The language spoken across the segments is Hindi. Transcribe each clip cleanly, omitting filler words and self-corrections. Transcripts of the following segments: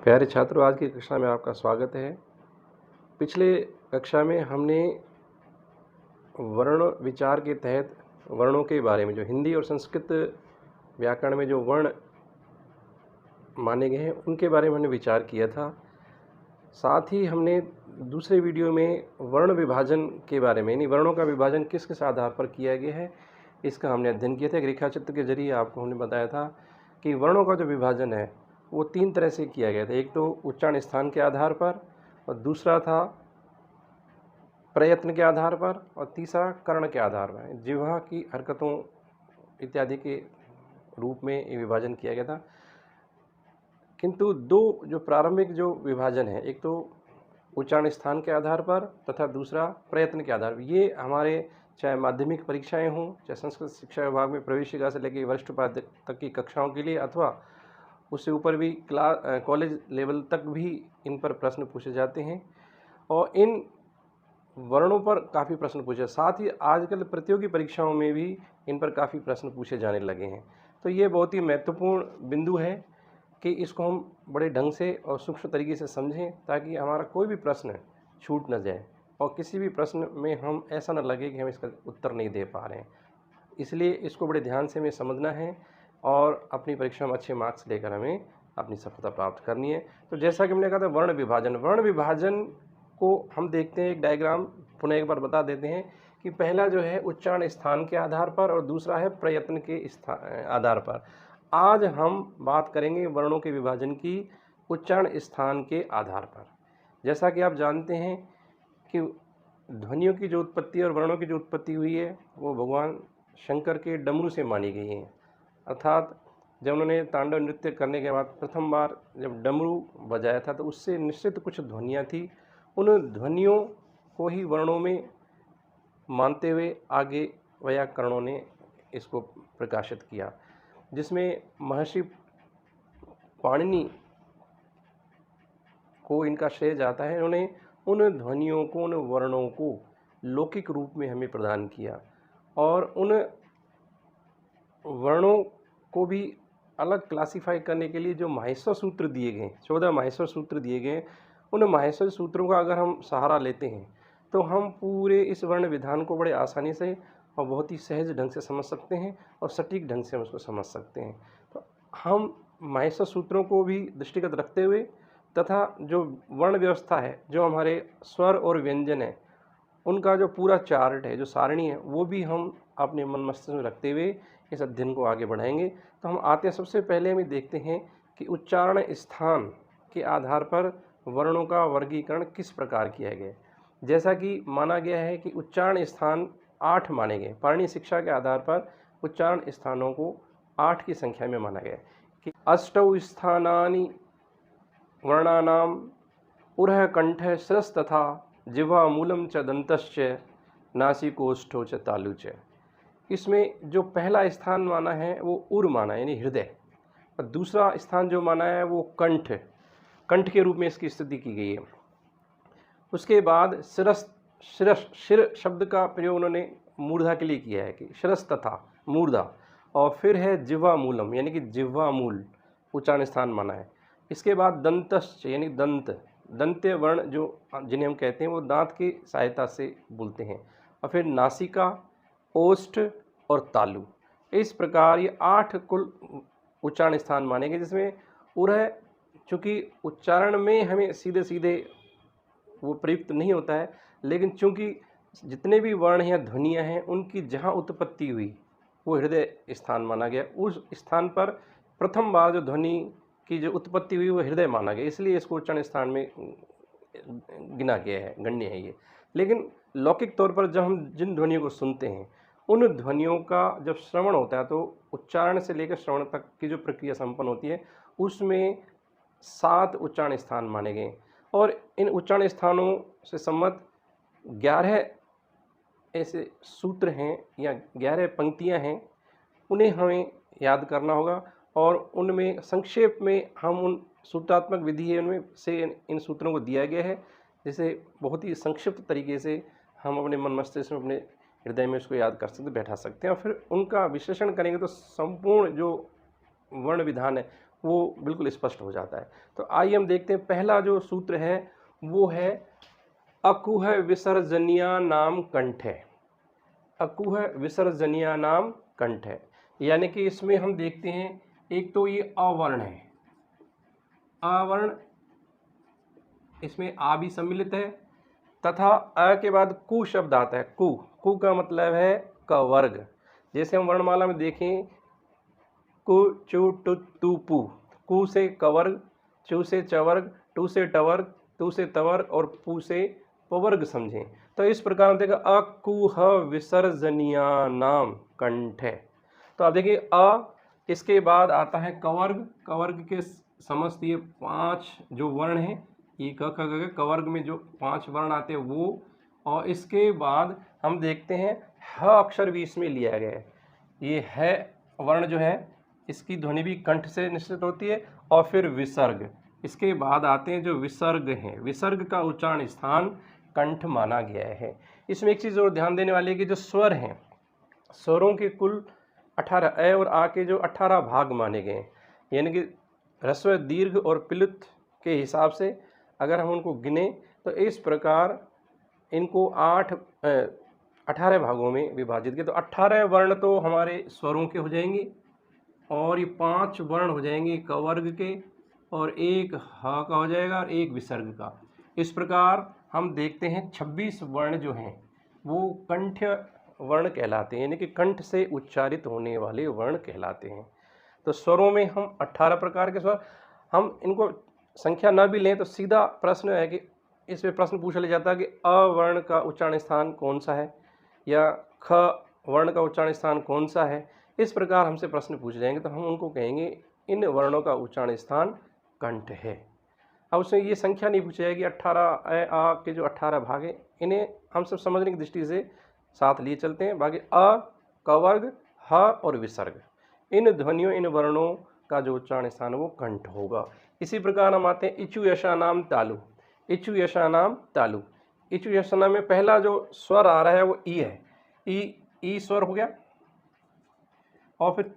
प्यारे छात्रों, आज की कक्षा में आपका स्वागत है। पिछले कक्षा में हमने वर्ण विचार के तहत वर्णों के बारे में, जो हिंदी और संस्कृत व्याकरण में जो वर्ण माने गए हैं उनके बारे में हमने विचार किया था। साथ ही हमने दूसरे वीडियो में वर्ण विभाजन के बारे में, यानी वर्णों का विभाजन किस किस आधार पर किया गया है, इसका हमने अध्ययन किया था। एक रेखाचित्र के जरिए आपको हमने बताया था कि वर्णों का जो विभाजन है वो 3 तरह से किया गया था। एक तो उच्चारण स्थान के आधार पर, और दूसरा था प्रयत्न के आधार पर, और तीसरा कर्ण के आधार पर, जिह्वा की हरकतों इत्यादि के रूप में ये विभाजन किया गया था। किंतु दो जो प्रारंभिक जो विभाजन है, एक तो उच्चारण स्थान के आधार पर तथा दूसरा प्रयत्न के आधार पर, ये हमारे चाहे माध्यमिक परीक्षाएं हों, चाहे संस्कृत शिक्षा विभाग में प्रवेशिका से लेकर वरिष्ठ उपाध्याय तक की कक्षाओं के लिए, अथवा उससे ऊपर भी कॉलेज लेवल तक भी इन पर प्रश्न पूछे जाते हैं और इन वर्णों पर काफ़ी प्रश्न पूछे। साथ ही आजकल प्रतियोगी परीक्षाओं में भी इन पर काफ़ी प्रश्न पूछे जाने लगे हैं। तो ये बहुत ही महत्वपूर्ण बिंदु है कि इसको हम बड़े ढंग से और सूक्ष्म तरीके से समझें, ताकि हमारा कोई भी प्रश्न छूट न जाए और किसी भी प्रश्न में हम ऐसा न लगे कि हम इसका उत्तर नहीं दे पा रहे हैं। इसलिए इसको बड़े ध्यान से हमें समझना है और अपनी परीक्षा में अच्छे मार्क्स लेकर हमें अपनी सफलता प्राप्त करनी है। तो जैसा कि हमने कहा था, वर्ण विभाजन को हम देखते हैं। एक डायग्राम पुनः एक बार बता देते हैं कि पहला जो है उच्चारण स्थान के आधार पर और दूसरा है प्रयत्न के आधार पर। आज हम बात करेंगे वर्णों के विभाजन की उच्चारण स्थान के आधार पर। जैसा कि आप जानते हैं कि ध्वनियों की जो उत्पत्ति और वर्णों की जो उत्पत्ति हुई है वो भगवान शंकर के डमरू से मानी गई है। अर्थात जब उन्होंने तांडव नृत्य करने के बाद प्रथम बार जब डमरू बजाया था तो उससे निश्चित कुछ ध्वनियाँ थी। उन ध्वनियों को ही वर्णों में मानते हुए आगे वैयाकरणों ने इसको प्रकाशित किया, जिसमें महर्षि पाणिनि को इनका श्रेय जाता है। उन्होंने उन ध्वनियों को, उन वर्णों को लौकिक रूप में हमें प्रदान किया और उन वर्णों को भी अलग क्लासिफाई करने के लिए जो माहेश्वर सूत्र दिए गए, 14 माहेश्वर सूत्र दिए गए, उन माहेश्वर सूत्रों का अगर हम सहारा लेते हैं तो हम पूरे इस वर्ण विधान को बड़े आसानी से और बहुत ही सहज ढंग से समझ सकते हैं और सटीक ढंग से हम उसको समझ सकते हैं। तो हम माहेश्वर सूत्रों को भी दृष्टिगत रखते हुए तथा जो वर्ण व्यवस्था है, जो हमारे स्वर और व्यंजन है, उनका जो पूरा चार्ट है, जो सारणी है, वो भी हम अपने मन मस्तिष्क में रखते हुए इस अध्ययन को आगे बढ़ाएंगे। तो हम आते हैं, सबसे पहले हम देखते हैं कि उच्चारण स्थान के आधार पर वर्णों का वर्गीकरण किस प्रकार किया गया। जैसा कि माना गया है कि उच्चारण स्थान 8 माने गए। पाणिनि शिक्षा के आधार पर उच्चारण स्थानों को 8 की संख्या में माना गया कि अष्टौ स्थानानि वर्णानाम उरः कंठः शिरस् तथा जिह्वा मूलम च दंतश्च नासिकोष्ठौ च तालु च। इसमें जो पहला स्थान माना है वो उर माना है, यानी हृदय, और दूसरा स्थान जो माना है वो कंठ के रूप में इसकी स्थिति की गई है। उसके बाद शिर शब्द का प्रयोग उन्होंने मूर्धा के लिए किया है कि शिरस् तथा मूर्धा, और फिर है जिह्वा मूलम, यानी कि जिह्वा मूल उच्चारण स्थान माना है। इसके बाद दंतश्च, यानी दंत्य वर्ण जो जिन्हें हम कहते हैं वो दांत की सहायता से बोलते हैं, और फिर नासिका, ओष्ठ और तालु। इस प्रकार ये 8 कुल उच्चारण स्थान माने गए, जिसमें उरह चूँकि उच्चारण में हमें सीधे सीधे वो प्रयुक्त नहीं होता है, लेकिन चूँकि जितने भी वर्ण या ध्वनियाँ हैं उनकी जहाँ उत्पत्ति हुई वो हृदय स्थान माना गया। उस स्थान पर प्रथम बार जो ध्वनि की जो उत्पत्ति हुई वो हृदय माना गया, इसलिए इसको उच्चारण स्थान में गिना गया है, गण्य है ये। लेकिन लौकिक तौर पर जब हम जिन ध्वनियों को सुनते हैं उन ध्वनियों का जब श्रवण होता है तो उच्चारण से लेकर श्रवण तक की जो प्रक्रिया संपन्न होती है उसमें 7 उच्चारण स्थान माने गए, और इन उच्चारण स्थानों से संबद्ध 11 ऐसे सूत्र हैं या 11 पंक्तियां हैं, उन्हें हमें याद करना होगा। और उनमें संक्षेप में हम उन सूत्रात्मक विधि है उनमें से इन सूत्रों को दिया गया है, जिसे बहुत ही संक्षिप्त तरीके से हम अपने मन मस्तिष्क में, अपने हृदय में इसको याद कर सकते, बैठा सकते हैं, और फिर उनका विश्लेषण करेंगे तो संपूर्ण जो वर्ण विधान है वो बिल्कुल स्पष्ट हो जाता है। तो आइए हम देखते हैं, पहला जो सूत्र है वो है अकुह विसर्जनीया नाम कंठ है। अकुह विसर्जनीया नाम कंठ है, यानी कि इसमें हम देखते हैं एक तो ये अवर्ण है, अवर्ण, इसमें आ भी सम्मिलित है, तथा अ के बाद कु शब्द आता है। कु, कु का मतलब है क वर्ग। जैसे हम वर्णमाला में देखें, कु चु टु तु पु, कु से क वर्ग, चु से च वर्ग, टू से ट वर्ग, तू से त वर्ग और पु से प वर्ग समझें। तो इस प्रकार हम देखें अकुह विसर्जनीया नाम कंठ है। तो आप देखिए अ, इसके बाद आता है कवर्ग, कवर्ग के समस्त ये 5 जो वर्ण हैं, ये क ख ग घ, कवर्ग में जो 5 वर्ण आते हैं वो, और इसके बाद हम देखते हैं ह अक्षर भी इसमें लिया गया है। ये है वर्ण जो है इसकी ध्वनि भी कंठ से निश्चित होती है। और फिर विसर्ग, इसके बाद आते हैं जो विसर्ग हैं, विसर्ग का उच्चारण स्थान कंठ माना गया है। इसमें एक चीज़ और ध्यान देने वाली है कि जो स्वर हैं, स्वरों के कुल 18 अ और आ के जो 18 भाग माने गए हैं, यानी कि ह्रस्व, दीर्घ और प्लुत के हिसाब से अगर हम उनको गिने तो इस प्रकार इनको 18 भागों में विभाजित किया। तो 18 वर्ण तो हमारे स्वरों के हो जाएंगे और ये 5 वर्ण हो जाएंगे कवर्ग के, और एक ह का हो जाएगा और एक विसर्ग का। इस प्रकार हम देखते हैं 26 वर्ण जो हैं वो कंठ वर्ण कहलाते हैं, यानी कि कंठ से उच्चारित होने वाले वर्ण कहलाते हैं। तो स्वरों में हम 18 प्रकार के स्वर, हम इनको संख्या न भी लें तो सीधा प्रश्न है कि इसमें प्रश्न पूछा ले जाता है कि अ वर्ण का उच्चारण स्थान कौन सा है या ख वर्ण का उच्चारण स्थान कौन सा है। इस प्रकार हमसे प्रश्न पूछे जाएंगे तो हम उनको कहेंगे इन वर्णों का उच्चारण स्थान कंठ है। अब उसमें ये संख्या नहीं पूछी जाएगी, 18 अ आ के जो 18 भाग हैं इन्हें हम सब समझने की दृष्टि से साथ लिए चलते हैं। बाकी अ, कवर्ग, ह और विसर्ग, इन ध्वनियों, इन वर्णों का जो उच्चारण स्थान है वो कंठ होगा। इसी प्रकार हम आते हैं इचु यशा नाम तालु। इचु यशा नाम तालु, इचु यशना में पहला जो स्वर आ रहा है वो ई है, ई स्वर हो गया। और फिर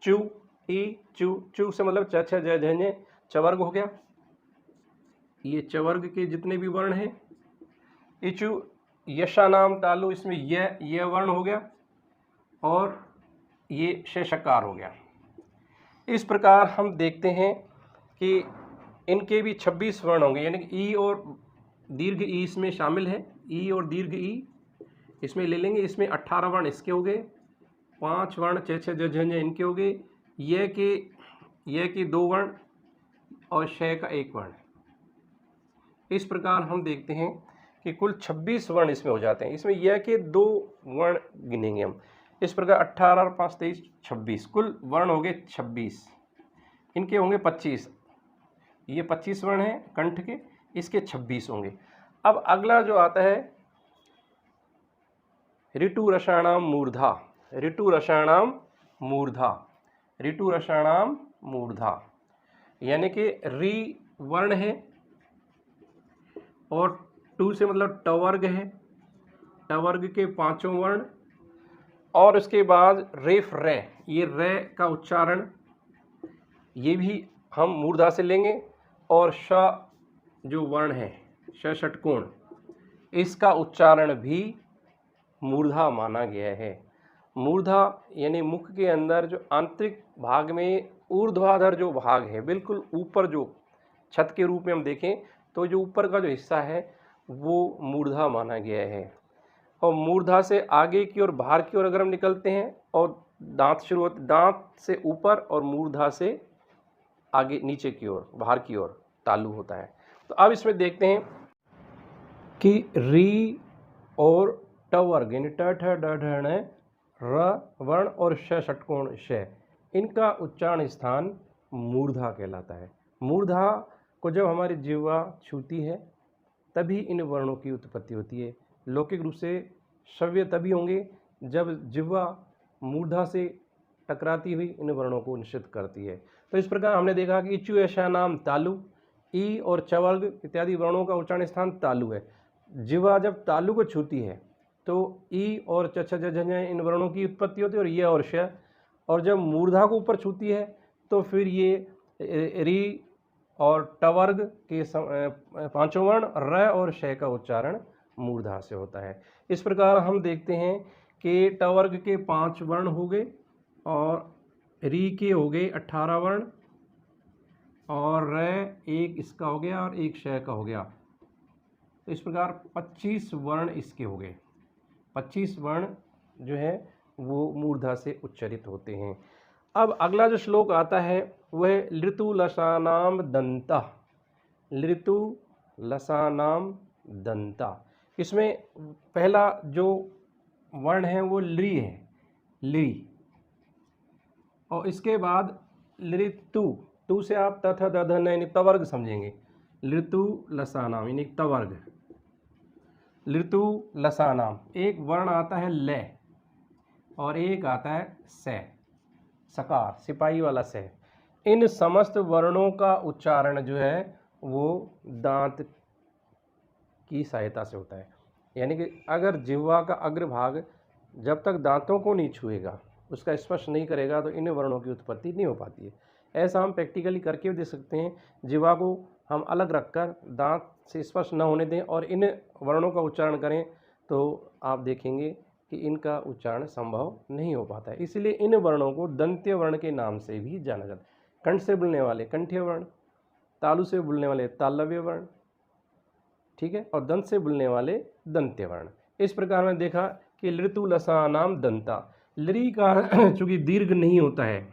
चू, ई, चू, चू से मतलब च छ ज झ झ, चवर्ग हो गया। ये चवर्ग के जितने भी वर्ण हैं, इचु यशा नाम तालु, इसमें ये वर्ण हो गया और ये शेषकार हो गया। इस प्रकार हम देखते हैं कि इनके भी 26 वर्ण होंगे, यानी कि ई और दीर्घ ई इसमें शामिल है, ई और दीर्घ ई इसमें ले लेंगे। इसमें 18 वर्ण इसके हो गए, 5 वर्ण छ छ ज झ इनके हो गए, ये के 2 वर्ण और श का 1 वर्ण। इस प्रकार हम देखते हैं कि कुल 26 वर्ण इसमें हो जाते हैं। इसमें यह के 2 वर्ण गिनेंगे हम। इस प्रकार 18 और 5 23 26, कुल वर्ण हो गए 26, इनके होंगे 25। ये 25 वर्ण हैं कंठ के, इसके 26 होंगे। अब अगला जो आता है ऋतु रसाणाम मूर्धा, ऋतु रसाणाम मूर्धा, ऋतु रसाणाम मूर्धा, यानी कि री वर्ण है और टू से मतलब टवर्ग है, टवर्ग के 5 वर्ण, और उसके बाद रेफ रे, ये रे का उच्चारण ये भी हम मूर्धा से लेंगे। और श जो वर्ण है, श षटकोण, इसका उच्चारण भी मूर्धा माना गया है। मूर्धा यानी मुख के अंदर जो आंतरिक भाग में ऊर्ध्वाधर जो भाग है, बिल्कुल ऊपर जो छत के रूप में हम देखें तो जो ऊपर का जो हिस्सा है वो मूर्धा माना गया है। और मूर्धा से आगे की ओर, बाहर की ओर अगर हम निकलते हैं और दांत शुरू होते, दांत से ऊपर, और मूर्धा से आगे नीचे की ओर, बाहर की ओर तालु होता है। तो अब इसमें देखते हैं कि री और ट वर्ग यानी ट ठ ड ढ ण र वर्ण और श षटकोण श, इनका उच्चारण स्थान मूर्धा कहलाता है। मूर्धा को जब हमारी जिह्वा छूती है तभी इन वर्णों की उत्पत्ति होती है। लौकिक रूप से श्रव्य तभी होंगे जब जिह्वा मूर्धा से टकराती हुई इन वर्णों को निश्चित करती है। तो इस प्रकार हमने देखा कि इचु यशा नाम तालु, ई और चवर्ग इत्यादि वर्णों का उच्चारण स्थान तालु है। जिह्वा जब तालु को छूती है तो ई और च छ ज झ इन वर्णों की उत्पत्ति होती है, और ये और श, और जब मूर्धा को ऊपर छूती है तो फिर ये री और टवर्ग के पांचों वर्ण र और श का उच्चारण मूर्धा से होता है। इस प्रकार हम देखते हैं कि टवर्ग के 5 वर्ण हो गए और री के हो गए 18 वर्ण और र एक इसका हो गया और एक श का हो गया। तो इस प्रकार 25 वर्ण इसके हो गए। 25 वर्ण जो है वो मूर्धा से उच्चारित होते हैं। अब अगला जो श्लोक आता है वह लृतुलसानाम दंता। लृतुलसानाम दंता, इसमें पहला जो वर्ण है वो लृ है, लृ, और इसके बाद लृतु, तु से आप तथा दधन यानी तवर्ग समझेंगे। लृतुलसानाम यानी तवर्ग। लृतुलसानाम एक वर्ण आता है ल और एक आता है स, सकार, सिपाही वाला स। इन समस्त वर्णों का उच्चारण जो है वो दांत की सहायता से होता है। यानी कि अगर जिह्वा का अग्रभाग जब तक दांतों को नहीं छुएगा, उसका स्पर्श नहीं करेगा, तो इन वर्णों की उत्पत्ति नहीं हो पाती है। ऐसा हम प्रैक्टिकली करके भी देख सकते हैं। जिह्वा को हम अलग रखकर दांत से स्पर्श न होने दें और इन वर्णों का उच्चारण करें, तो आप देखेंगे कि इनका उच्चारण संभव नहीं हो पाता है। इसलिए इन वर्णों को दंत्य वर्ण के नाम से भी जाना जाता है। कंठ से बोलने वाले कंठ्य वर्ण, तालु से बोलने वाले तालव्य वर्ण, ठीक है, और दंत से बोलने वाले दंत्य वर्ण। इस प्रकार में देखा कि लृतुलसानाम दंता। लृ का चूंकि दीर्घ नहीं होता है,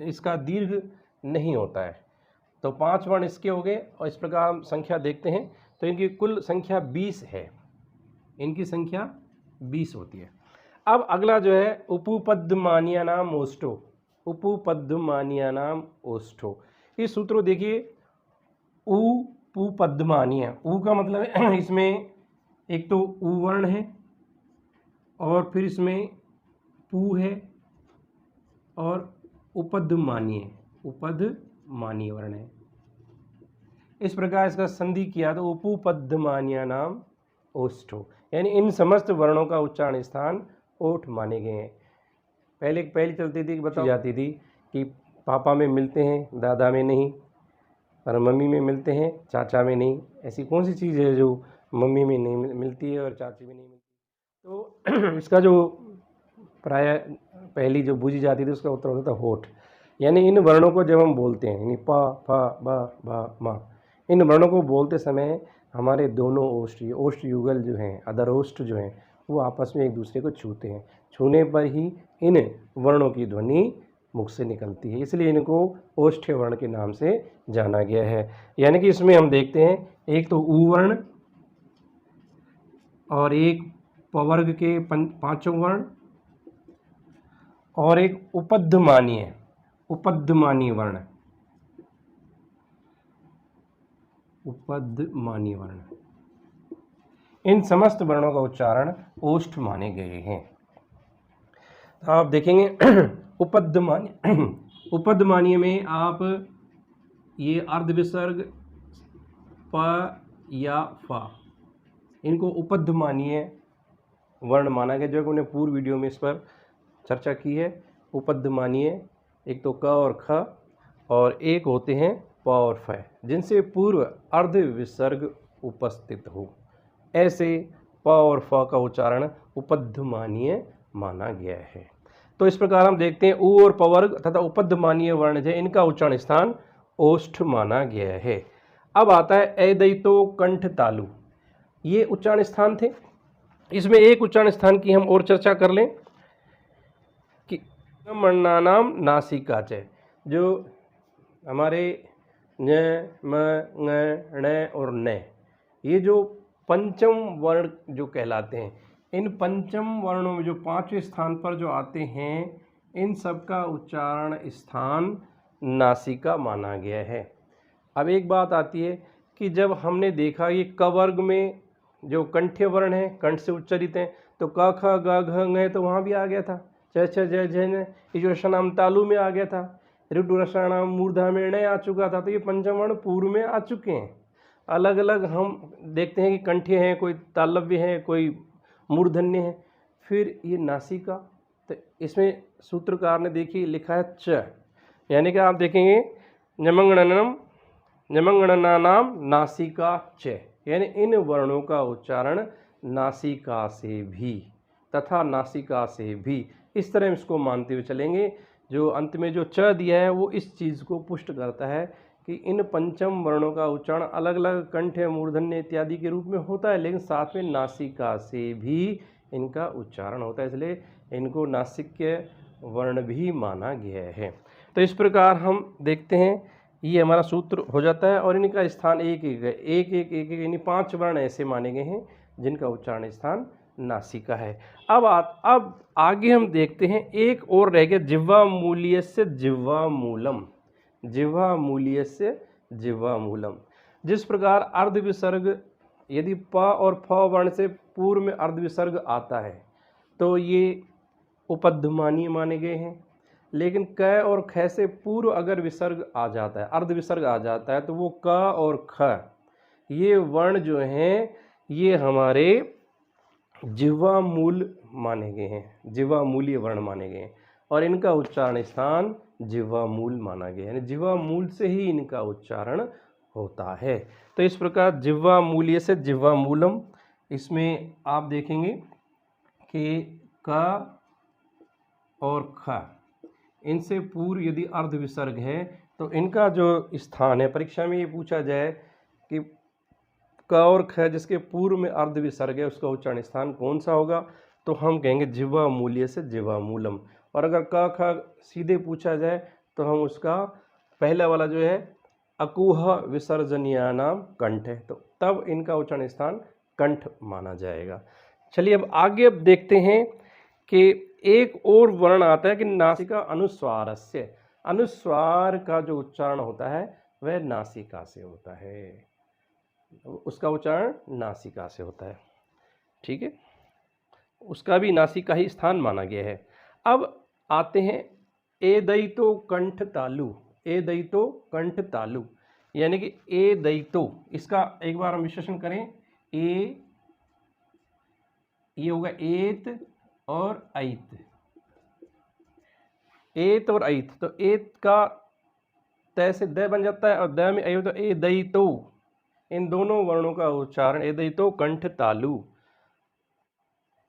इसका दीर्घ नहीं होता है, तो 5 वर्ण इसके हो गए। और इस प्रकार हम संख्या देखते हैं तो इनकी कुल संख्या 20 है। इनकी संख्या 20 होती है। अब अगला जो है उपपद्मानियानाम ओष्ठो। उपपद्मानियानाम ओष्ठो, इस सूत्र देखिए। उपपद्मानीय, उ का मतलब है इसमें एक तो उ वर्ण है और फिर इसमें पू है और उपपद्मानीय, उपपद्मानीय वर्ण है। इस प्रकार इसका संधि किया तो उपपद्मानियानाम ओष्ठो, यानी इन समस्त वर्णों का उच्चारण स्थान ओठ माने गए हैं। पहले चलती थी, बताई जाती थी कि पापा में मिलते हैं, दादा में नहीं, और मम्मी में मिलते हैं, चाचा में नहीं। ऐसी कौन सी चीज़ है जो मम्मी में नहीं मिलती है और चाची में नहीं मिलती? तो इसका जो प्राय पहली जो बूझी जाती थी उसका उत्तर होता था होठ। यानी इन वर्णों को जब हम बोलते हैं, यानी प, फ, ब, भ, म, इन वर्णों को बोलते समय हमारे दोनों ओष्ठ युगल जो हैं, अधर ओष्ठ जो हैं, वो आपस में एक दूसरे को छूते हैं। छूने पर ही इन वर्णों की ध्वनि मुख से निकलती है, इसलिए इनको ओष्ठ्य वर्ण के नाम से जाना गया है। यानी कि इसमें हम देखते हैं एक तो उ वर्ण और एक पवर्ग के 5 वर्ण और एक उपपद्मानीय वर्ण, उपपद्मानीय वर्ण। इन समस्त वर्णों का उच्चारण ओष्ठ माने गए हैं। तो आप देखेंगे उपपद्मानीय में आप ये अर्ध विसर्ग प या फ, इनको उपपद्मानीय वर्ण माना गया। जो कि उन्हें पूर्व वीडियो में इस पर चर्चा की है। उपपद्मानीय एक तो क और ख और एक होते हैं प और फ, जिनसे पूर्व अर्ध विसर्ग उपस्थित हो। ऐसे प और फ का उच्चारण उपपद्मानीय माना गया है। तो इस प्रकार हम देखते हैं उ और पवर्ग तथा उपपद्मानीय वर्ण है, इनका उच्चारण स्थान ओष्ठ माना गया है। अब आता है ऐदैतो कंठ तालु, ये उच्चारण स्थान थे। इसमें एक उच्चारण स्थान की हम और चर्चा कर लें कि मण्णानाम नासिका च, जो हमारे ञ म ङ ण और न, ये जो पंचम वर्ण जो कहलाते हैं, इन पंचम वर्णों में जो 5वें स्थान पर जो आते हैं, इन सब का उच्चारण स्थान नासिका माना गया है। अब एक बात आती है कि जब हमने देखा ये क वर्ग में जो कंठ्य वर्ण है, कंठ से उच्चारित हैं, तो क ख ग घ ङ तो वहाँ भी आ गया था। च छ ज झ न, ये रसनाम तालु में आ गया था। ऋतु रसनाम मूर्धा में ण आ चुका था। तो ये पंचम वर्ण पूर्व में आ चुके हैं। अलग अलग हम देखते हैं कि कंठ्य हैं, कोई तालव्य है, कोई मूर्धन्य है। फिर ये नासिका, तो इसमें सूत्रकार ने देखिए लिखा है च, यानी कि आप देखेंगे ञमंगणनम ञमंगणनानाम नासिका च, यानी इन वर्णों का उच्चारण नासिका से भी तथा नासिका से भी, इस तरह इसको मानते हुए चलेंगे। जो अंत में जो च दिया है वो इस चीज़ को पुष्ट करता है कि इन पंचम वर्णों का उच्चारण अलग अलग कंठ मूर्धन्य इत्यादि के रूप में होता है, लेकिन साथ में नासिका से भी इनका उच्चारण होता है, इसलिए इनको नासिक्य वर्ण भी माना गया है। तो इस प्रकार हम देखते हैं ये हमारा सूत्र हो जाता है और इनका स्थान एक एक है, एक एक एक एक यानी 5 वर्ण ऐसे माने गए हैं जिनका उच्चारण स्थान नासिका है। अब आगे हम देखते हैं एक और रह गया जिह्वा मूल्य से जिह्वा मूलम, जिह्वा मूल्य से जिह्वा मूलम। जिस प्रकार अर्ध विसर्ग यदि प और फ वर्ण से पूर्व में अर्ध विसर्ग आता है तो ये उपध्मानीय माने गए हैं, लेकिन क और ख से पूर्व अगर विसर्ग आ जाता है, अर्ध विसर्ग आ जाता है, तो वो क और ख ये वर्ण जो हैं ये हमारे जिह्वा मूल माने गए हैं, जिह्वा मूलीय वर्ण माने गए हैं और इनका उच्चारण स्थान जिह्वा मूल माना गया है, यानी जिह्वा मूल से ही इनका उच्चारण होता है। तो इस प्रकार जिह्वा मूल्य से जिह्वा मूलम, इसमें आप देखेंगे कि क और ख इनसे पूर्व यदि अर्ध विसर्ग है तो इनका जो स्थान है, परीक्षा में ये पूछा जाए कि क और ख जिसके पूर्व में अर्ध विसर्ग है उसका उच्चारण स्थान कौन सा होगा, तो हम कहेंगे जिह्वा मूल्य से जिह्वा मूलम। और अगर क ख सीधे पूछा जाए तो हम उसका पहला वाला जो है अकुह विसर्जनीयानाम कंठ है, तो तब इनका उच्चारण स्थान कंठ माना जाएगा। चलिए अब आगे अब देखते हैं कि एक और वर्ण आता है कि नासिका अनुस्वारस्य, अनुस्वार का जो उच्चारण होता है वह नासिका से होता है, उसका उच्चारण नासिका से होता है, ठीक है, उसका भी नासिका ही स्थान माना गया है। अब आते हैं एदयितो कंठ तालु, एदयितो कंठ तालु, यानी कि एदयितो, इसका एक बार हम विश्लेषण करें। ये होगा एत और ऐत, एत और ऐत, तो एत का तय से द बन जाता है और द में ऐ, तो एदयितो, इन दोनों वर्णों का उच्चारण एदयितो कंठ तालु,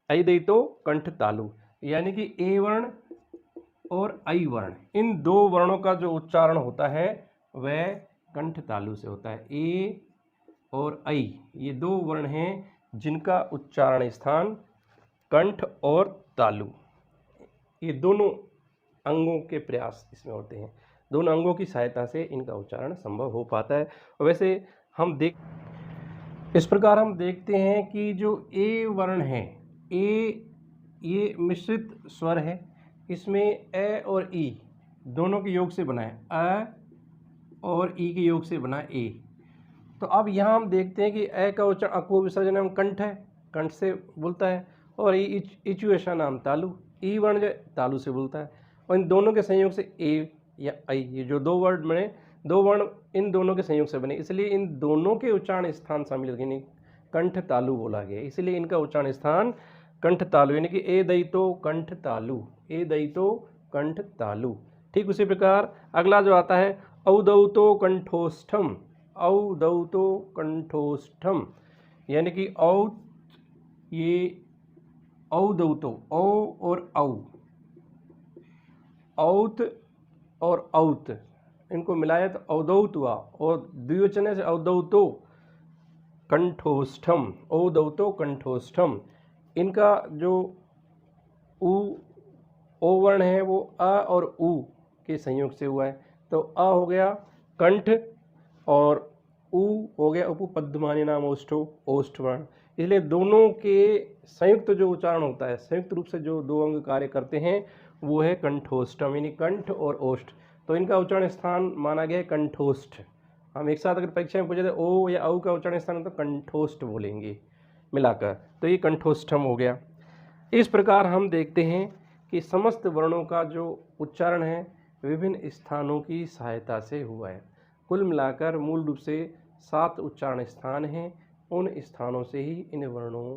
ऐदयितो कंठ तालु, यानी कि ए वर्ण और ऐ वर्ण, इन दो वर्णों का जो उच्चारण होता है वह कंठ तालु से होता है। ए और ऐ ये दो वर्ण हैं जिनका उच्चारण स्थान कंठ और तालु, ये दोनों अंगों के प्रयास इसमें होते हैं, दोनों अंगों की सहायता से इनका उच्चारण संभव हो पाता है। और वैसे हम इस प्रकार हम देखते हैं कि जो ए वर्ण है, ए ये मिश्रित स्वर है, इसमें ए और ई दोनों के योग से बना है, अ और ई के योग से बना ए। तो अब यहाँ हम देखते हैं कि ए का उच्चारण अकुह विसर्जनम कंठ है, कंठ से बोलता है, और इचुएशा नाम तालु, ई वर्ण जो तालु से बोलता है, और इन दोनों के संयोग से ए या ऐ, ये जो दो वर्ड बने, दो वर्ण इन दोनों के संयोग से बने, इसलिए इन दोनों के उच्चारण स्थान सम्मिलित यानी कंठ तालु बोला गया, इसलिए इनका उच्चारण स्थान कंठ तालु, यानी कि एदयितो कंठ तालु, एदयितो कंठ तालु। ठीक उसी प्रकार अगला जो आता है औदौतो कंठोष्ठम, औदौतो कंठोष्ठम, यानी कि औत, ये औदौतो, औ और औ, औत और औत इनको मिलाया तो औदौत हुआ, और द्विवचन से औदौतो कंठोष्ठम, औदौतो कंठोष्ठम, इनका जो उ ओ वर्ण है वो अ और उ के संयोग से हुआ है, तो अ हो गया कंठ और उ हो गया उपपद्मानी नाम ओष्ठो, ओष्ठ वर्ण, इसलिए दोनों के संयुक्त जो उच्चारण होता है, संयुक्त रूप से जो दो अंग कार्य करते हैं वो है कंठोष्ठम, यानी कंठ और ओष्ठ, तो इनका उच्चारण स्थान माना गया है कंठोष्ठ। हम एक साथ अगर परीक्षा में पूछे तो ओ या औ का उच्चारण स्थान तो कंठोष्ठ बोलेंगे मिलाकर, तो ये कंठोष्ठम हो गया। इस प्रकार हम देखते हैं कि समस्त वर्णों का जो उच्चारण है विभिन्न स्थानों की सहायता से हुआ है। कुल मिलाकर मूल रूप से 7 उच्चारण स्थान हैं, उन स्थानों से ही इन वर्णों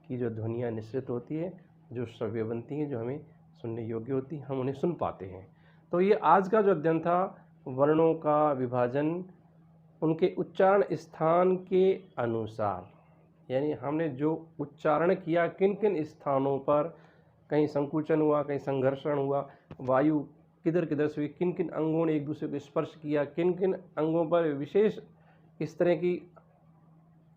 की जो ध्वनियाँ निश्चित होती है, जो श्रव्य बनती हैं, जो हमें सुनने योग्य होती हैं, हम उन्हें सुन पाते हैं। तो ये आज का जो अध्ययन था वर्णों का विभाजन उनके उच्चारण स्थान के अनुसार, यानी हमने जो उच्चारण किया किन किन स्थानों पर, कहीं संकुचन हुआ, कहीं संघर्षण हुआ, वायु किधर किधर से हुई, किन किन अंगों ने एक दूसरे को स्पर्श किया, किन किन अंगों पर विशेष इस तरह की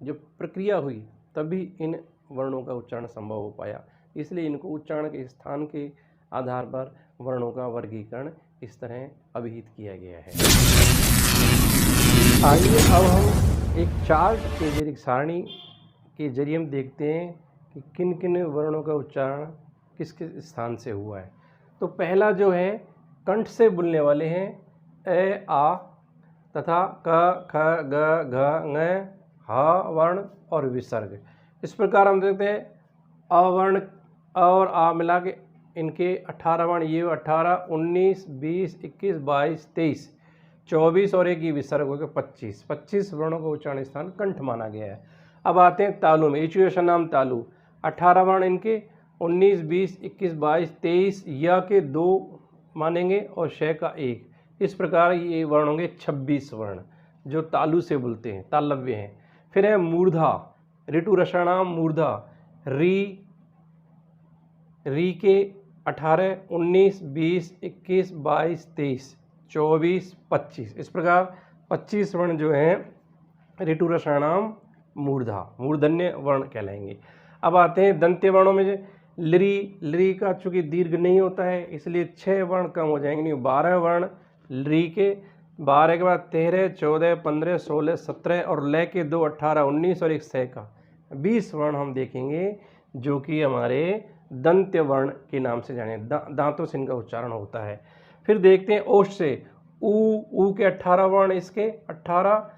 जो प्रक्रिया हुई, तभी इन वर्णों का उच्चारण संभव हो पाया। इसलिए इनको उच्चारण के स्थान के आधार पर वर्णों का वर्गीकरण इस तरह अभिहित किया गया है। आइए अब हम एक चार्ट के जरिए, सारणी के जरिए हम देखते हैं कि किन किन वर्णों का उच्चारण किस किस स्थान से हुआ है। तो पहला जो है कंठ से बोलने वाले हैं ए आ तथा क ख ग घ ङ ह वर्ण और विसर्ग। इस प्रकार हम देखते हैं अवर्ण और आ मिला के इनके 18 वर्ण, ये 18, 19, 20, 21, 22, 23, 24 और एक ये विसर्ग हो गया 25 वर्णों का उच्चारण स्थान कंठ माना गया है। अब आते हैं तालु में, इचुएशन नाम तालु, 18 वर्ण इनके, 19, 20, 21, 22, 23 य के 2 मानेंगे और श का 1। इस प्रकार ये वर्ण होंगे 26 वर्ण जो तालु से बोलते हैं, तालव्य हैं। फिर है मूर्धा, ऋतु रसाणाम मूर्धा, री के 18, 19, 20, 21, 22, 23, 24, 25। इस प्रकार 25 वर्ण जो हैं ऋतु रसाणाम मूर्धा, मूर्धन्य वर्ण कहलाएंगे। अब आते हैं दंत्य वर्णों में, लरी का चूंकि दीर्घ नहीं होता है इसलिए 6 वर्ण कम हो जाएंगे, नहीं 12 वर्ण लरी के, 12 के बाद 13, 14, 15, 16, 17 और ले के 2, 18, 19 और एक स का 20 वर्ण हम देखेंगे जो कि हमारे दंत्य वर्ण के नाम से जाने, दांतों से इनका उच्चारण होता है। फिर देखते हैं ओष्ठ से, ऊ के 18 वर्ण, इसके 18,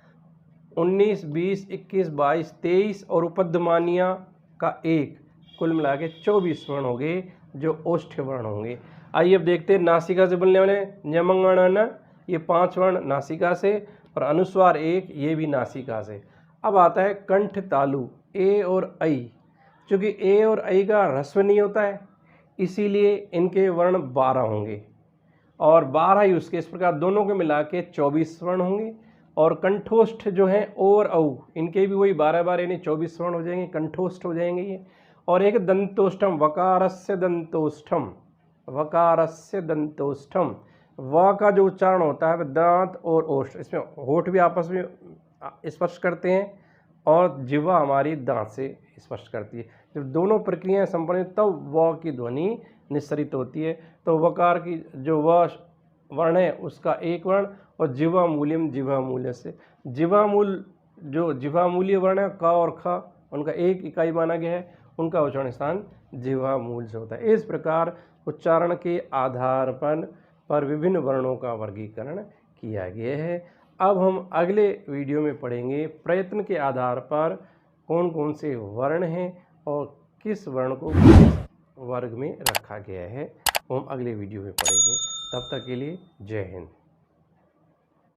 19, 20, 21, 22, 23 और उपध्मानिया का 1, कुल मिला के 24 वर्ण हो गए जो ओष्ठ वर्ण होंगे। आइए अब देखते हैं नासिका से बोलने वाले ञमंगण, ये 5 वर्ण नासिका से और अनुस्वार 1, ये भी नासिका से। अब आता है कंठ तालु, ए और ऐ, चूँकि ए और ऐ का ह्रस्व नहीं होता है इसीलिए इनके वर्ण 12 होंगे और 12 ही उसके, इस प्रकार दोनों के मिला के 24 वर्ण होंगे। और कंठोष्ठ जो हैं ओ और औ, इनके भी वही 12 यानी 24 वर्ण हो जाएंगे, कंठोष्ठ हो जाएंगे ये। और एक दंतोष्ठम, वकारस्य दंतोष्ठम, वकारस्य दंतोष्ठम, व का जो उच्चारण होता है दांत और ओष्ठ, इसमें होठ भी आपस में स्पर्श करते हैं और जिह्वा हमारी दांत से स्पर्श करती है। जब दोनों प्रक्रियाएं संपन्न तब व की ध्वनि निस्सरित होती है। तो वकार की जो व वर्ण है उसका 1 वर्ण और जिह्वा मूल्यम, जिह्वा मूल्य से, जिह्वा मूल जो जिह्वा मूल्य वर्ण है क और ख, उनका 1 इकाई माना गया है, उनका उच्चारण स्थान जिह्वा मूल से होता है। इस प्रकार उच्चारण के आधार पर विभिन्न वर्णों का वर्गीकरण किया गया है। अब हम अगले वीडियो में पढ़ेंगे प्रयत्न के आधार पर कौन कौन से वर्ण हैं और किस वर्ण को किस वर्ग में रखा गया है, वो हम अगले वीडियो में पढ़ेंगे। तब तक के लिए जय हिंद।